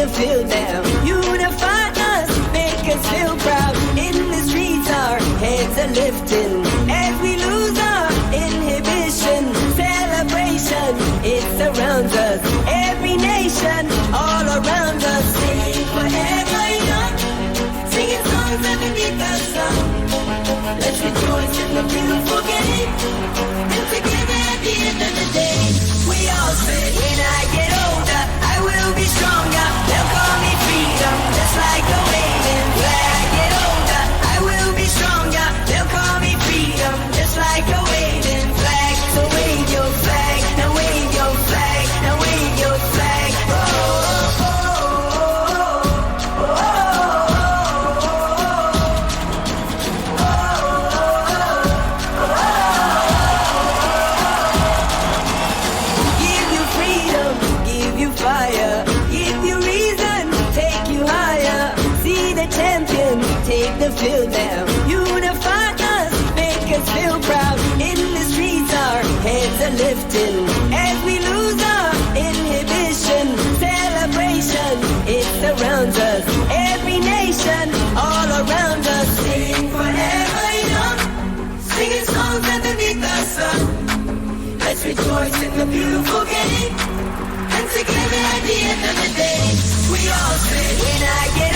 the field now. Unify us, make us feel proud. In the streets our heads are lifting as we lose our inhibition. Celebration, it surrounds us. Every nation, all around us. Sing forever young, singing songs underneath the sun. Let's rejoice in the beautiful game, and together at the end of the day, we all say, when I get older, I will be stronger. They'll call me freedom, just like a waving flag. I get older, I will be stronger. They'll call me freedom, just like a waving flag. So wave your flag, now wave your flag, now wave your flag. Oh, oh, oh, oh, oh, give you freedom, give you fire, give you reason, take you higher. See the champion, take the field now. Unify us, make us feel proud. In the streets our heads are lifting as we lose our inhibition. Celebration, it surrounds us. Every nation, all around us. Sing forever young, singing songs underneath the sun. Let's rejoice in the beautiful game, and together at the end of the day, we all say, when I get